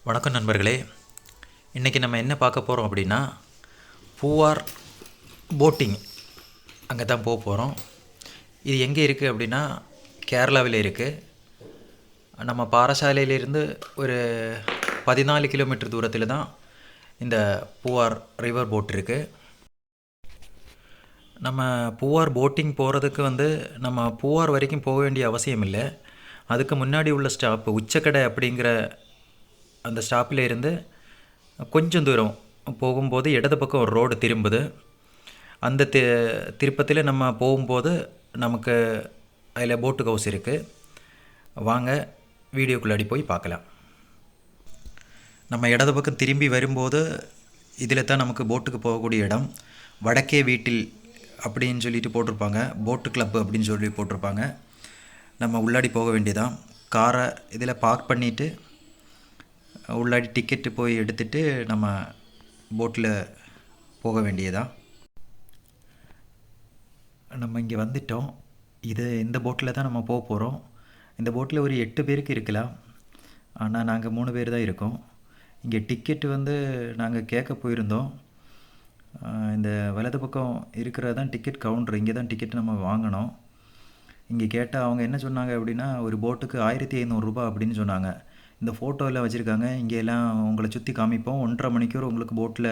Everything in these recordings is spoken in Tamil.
வணக்கம் நண்பர்களே. இன்றைக்கி நம்ம என்ன பார்க்க போகிறோம் அப்படின்னா, பூவார் போட்டிங் அங்கே தான் போக போகிறோம். இது எங்கே இருக்குது அப்படின்னா, கேரளாவில் இருக்குது. நம்ம பாறசாலையிலிருந்து ஒரு 14 கிலோமீட்டர் தூரத்தில் தான் இந்த பூவார் ரிவர் போட் இருக்குது. நம்ம பூவார் போட்டிங் போகிறதுக்கு நம்ம பூவார் வரைக்கும் போக வேண்டிய அவசியம் இல்லை. அதுக்கு முன்னாடி உள்ள ஸ்டாப்பு உச்சக்கடை அப்படிங்கிற அந்த ஸ்டாப்பில் இருந்து கொஞ்சம் தூரம் போகும்போது இடது பக்கம் ஒரு ரோடு திரும்புது. அந்த திருப்பத்தில் நம்ம போகும்போது நமக்கு அதில் போட்டு ஹவுஸ் இருக்குது. வாங்க வீடியோக்குள்ளாடி போய் பார்க்கலாம். நம்ம இடது பக்கம் திரும்பி வரும்போது இதில் தான் நமக்கு போட்டுக்கு போகக்கூடிய இடம். வடக்கே வீட்டில் அப்படின்னு சொல்லிட்டு போட்டிருப்பாங்க, போட்டு கிளப்பு அப்படின்னு சொல்லி போட்டிருப்பாங்க. நம்ம உள்ளாடி போக வேண்டியதான். காரை இதில் பார்க் பண்ணிவிட்டு உள்ளாடி டிக்கெட்டு போய் எடுத்துகிட்டு நம்ம போட்டில் போக வேண்டியதான். நம்ம இங்கே வந்துட்டோம். இந்த போட்டில் தான் நம்ம போக போகிறோம். இந்த போட்டில் ஒரு 8 பேருக்கு இருக்கலாம், ஆனால் நாங்கள் 3 பேர் தான் இருக்கோம். இங்கே டிக்கெட்டு நாங்கள் கேட்க போயிருந்தோம். இந்த வலது பக்கம் இருக்கிறது தான் டிக்கெட் கவுண்டர். இங்கே தான் டிக்கெட் நம்ம வாங்கினோம். இங்கே கேட்டால் அவங்க என்ன சொன்னாங்க அப்படின்னா, ஒரு போட்டுக்கு 1500 ரூபா அப்படின்னு சொன்னாங்க. இந்த ஃபோட்டோவில் வச்சுருக்காங்க. இங்கே எல்லாம் உங்களை சுற்றி காமிப்போம். 1.5 மணிக்கூர் உங்களுக்கு போட்டில்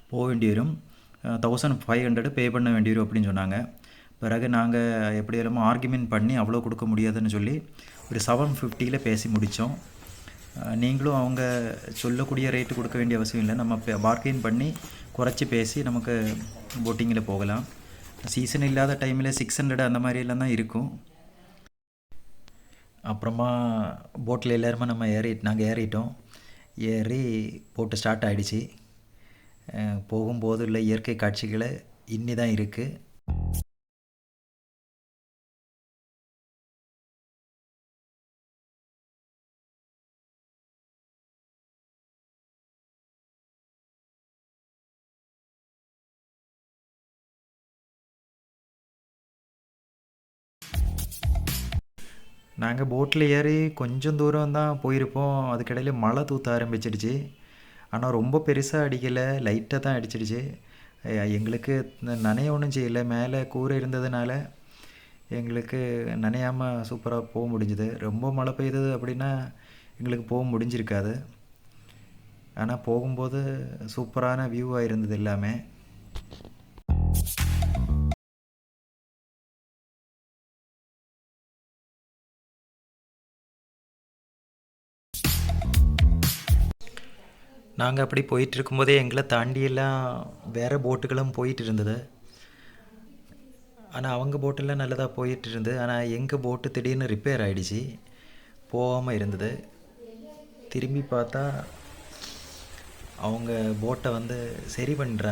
போக வேண்டி வரும். 1500 பே பண்ண வேண்டி வரும் அப்படின்னு சொன்னாங்க. பிறகு நாங்கள் எப்படி எல்லாமோ ஆர்கியூமெண்ட் பண்ணி அவ்வளோ கொடுக்க முடியாதுன்னு சொல்லி ஒரு 750 பேசி முடித்தோம். நீங்களும் அவங்க சொல்லக்கூடிய ரேட்டு கொடுக்க வேண்டிய அவசியம் இல்லை. நம்ம பார்கெயின் பண்ணி குறைச்சி பேசி நமக்கு போட்டிங்கில் போகலாம். சீசன் இல்லாத டைமில் 600 அந்த மாதிரியெல்லாம் தான் இருக்கும். அப்புறமா போட்டில் எல்லாருமே நாங்கள் ஏறிட்டோம். ஏறி போட்டு ஸ்டார்ட் ஆகிடுச்சு. போகும்போது உள்ள இயற்கை காட்சிகளை இன்னி தான் இருக்குது. நாங்கள் போட்டில் ஏறி கொஞ்சம் தூரம் தான் போயிருப்போம். அதுக்கிடையில் மழை தூற்ற ஆரம்பிச்சிடுச்சு. ஆனால் ரொம்ப பெருசாக அடிக்கலை, லைட்டாக தான் அடிச்சிடுச்சு. எங்களுக்கு நனைய ஒன்றும் செய்யலை. மேலே கூரை இருந்ததுனால எங்களுக்கு நனையாமல் சூப்பராக போக முடிஞ்சுது. ரொம்ப மழை பெய்யுது அப்படின்னா எங்களுக்கு போக முடிஞ்சிருக்காது. ஆனால் போகும்போது சூப்பரான வியூவாக இருந்தது எல்லாமே. நாங்கள் அப்படி போயிட்டு இருக்கும்போதே எங்களை தாண்டியெல்லாம் வேறு போட்டுகளும் போயிட்டு இருந்தது. ஆனால் அவங்க போட்டெல்லாம் நல்லதாக போயிட்டு இருந்தது. ஆனால் எங்கள் போட்டு திடீர்னு ரிப்பேர் ஆகிடுச்சு, போகாமல் இருந்தது. திரும்பி பார்த்தா அவங்க போட்டை சரி பண்ணிகிட்டு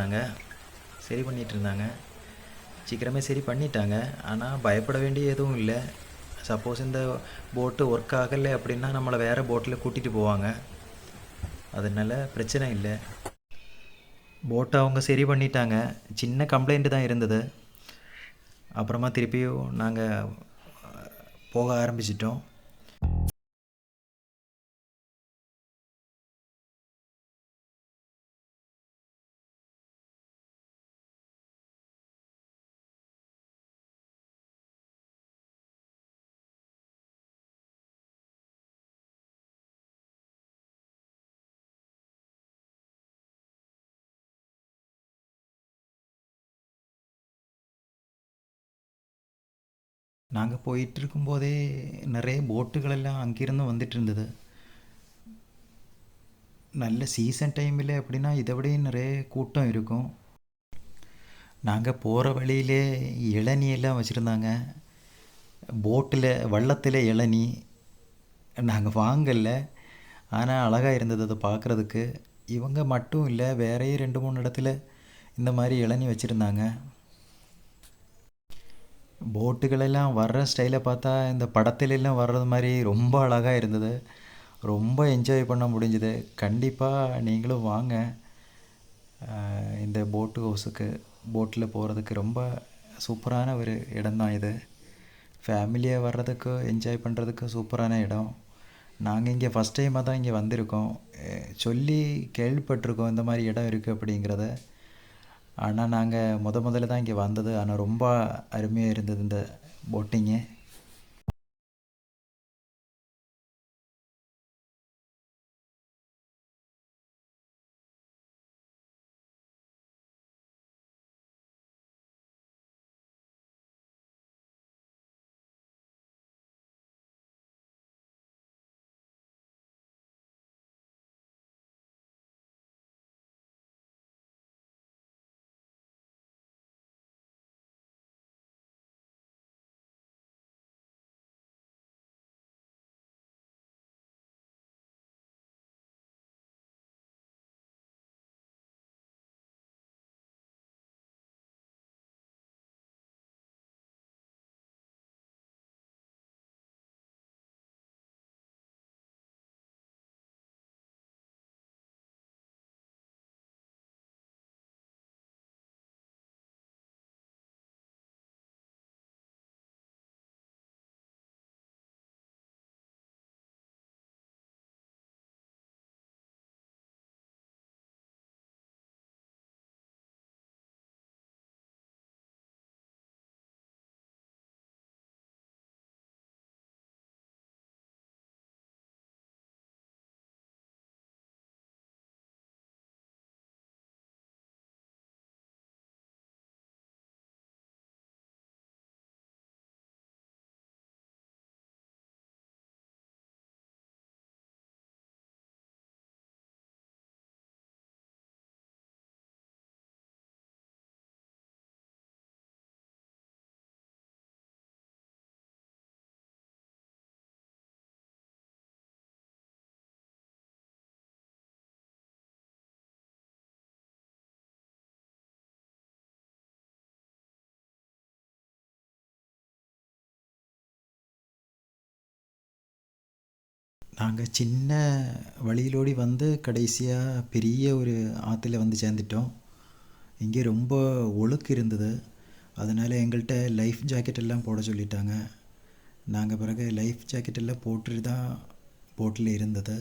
இருந்தாங்க. சீக்கிரமே சரி பண்ணிட்டாங்க. ஆனால் பயப்பட வேண்டிய எதுவும் இல்லை. சப்போஸ் இந்த போட்டு ஒர்க் ஆகலை அப்படின்னா நம்மளை வேறு போட்டில் கூட்டிகிட்டு போவாங்க. அதனால் பிரச்சனை இல்லை. போட்டை அவங்க சரி பண்ணிட்டாங்க. சின்ன கம்ப்ளைண்ட்டு தான் இருந்தது. அப்புறமா திருப்பியும் நாங்கள் போக ஆரம்பிச்சிட்டோம். நாங்கள் போயிட்டுருக்கும்போதே நிறைய போட்டுகளெல்லாம் அங்கேருந்து வந்துட்டு இருந்தது. நல்ல சீசன் டைமில் அப்படின்னா இதை விட நிறைய கூட்டம் இருக்கும். நாங்கள் போகிற வழியிலே இளநியெல்லாம் வச்சுருந்தாங்க. போட்டில் வள்ளத்தில் இளநி நாங்கள் வாங்கலை, ஆனால் அழகாக இருந்தது அதை பார்க்குறதுக்கு. இவங்க மட்டும் இல்லை, வேறையே 2-3 இடத்துல இந்த மாதிரி இளநி வச்சுருந்தாங்க. போட்டுகளெல்லாம் வர்ற ஸ்டைலை பார்த்தா இந்த படத்துலெல்லாம் வர்றது மாதிரி ரொம்ப அழகாக இருந்தது. ரொம்ப என்ஜாய் பண்ண முடிஞ்சுது. கண்டிப்பாக நீங்களும் வாங்க. இந்த போட்டு ஹவுஸுக்கு போட்டில் போகிறதுக்கு ரொம்ப சூப்பரான ஒரு இடம்தான் இது. ஃபேமிலியாக வர்றதுக்கு என்ஜாய் பண்ணுறதுக்கு சூப்பரான இடம். நாங்கள் இங்கே ஃபஸ்ட் டைமாக தான் இங்கே வந்திருக்கோம். சொல்லி கேள்விப்பட்டிருக்கோம் இந்த மாதிரி இடம் இருக்குது அப்படிங்கிறத. ஆனால் நாங்கள் முதல்ல தான் இங்கே வந்தது. ஆனால் ரொம்ப அருமையாக இருந்தது இந்த போட்டிங்கு. நாங்கள் சின்ன வழியிலோடி வந்து கடைசியாக பெரிய ஒரு ஆற்றுல வந்து சேர்ந்துட்டோம். இங்கே ரொம்ப ஒழுக்கு இருந்தது. அதனால் எங்கள்கிட்ட லைஃப் ஜாக்கெட் எல்லாம் போட சொல்லிட்டாங்க. நாங்கள் பிறகு லைஃப் ஜாக்கெட் எல்லாம் போட்டுட்டு தான் போட்டில் இருந்தது.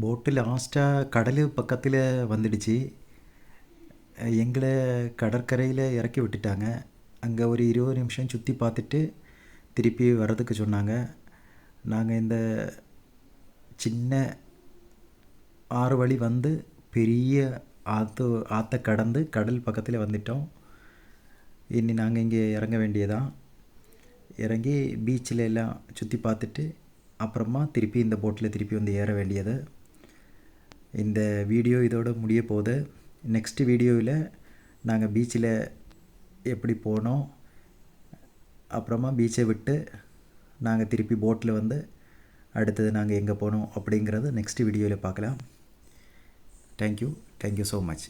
போட்டு லாஸ்ட்டாக கடல் பக்கத்தில் வந்துடுச்சு. எங்களை கடற்கரையில் இறக்கி விட்டுட்டாங்க. அங்கே ஒரு 20 நிமிஷம் சுற்றி பார்த்துட்டு திருப்பி வர்றதுக்கு சொன்னாங்க. நாங்கள் இந்த சின்ன ஆறு வழி வந்து பெரிய ஆற்றை கடந்து கடல் பக்கத்தில் வந்துட்டோம். இனி நாங்கள் இங்கே இறங்க வேண்டியதான். இறங்கி பீச்சில் எல்லாம் சுற்றி பார்த்துட்டு அப்புறமா திருப்பி இந்த போட்டில் திருப்பி வந்து ஏற வேண்டியது. இந்த வீடியோ இதோட முடிய போகுது. நெக்ஸ்ட் வீடியோவில் நாங்கள் பீச்சில் எப்படி போனோம், அப்புறமா பீச்சை விட்டு நாங்கள் திருப்பி போட்டில் வந்து அடுத்தது நாங்கள் எங்கே போனோம் அப்படிங்கிறத நெக்ஸ்ட் வீடியோவில் பார்க்கலாம். Thank you so much.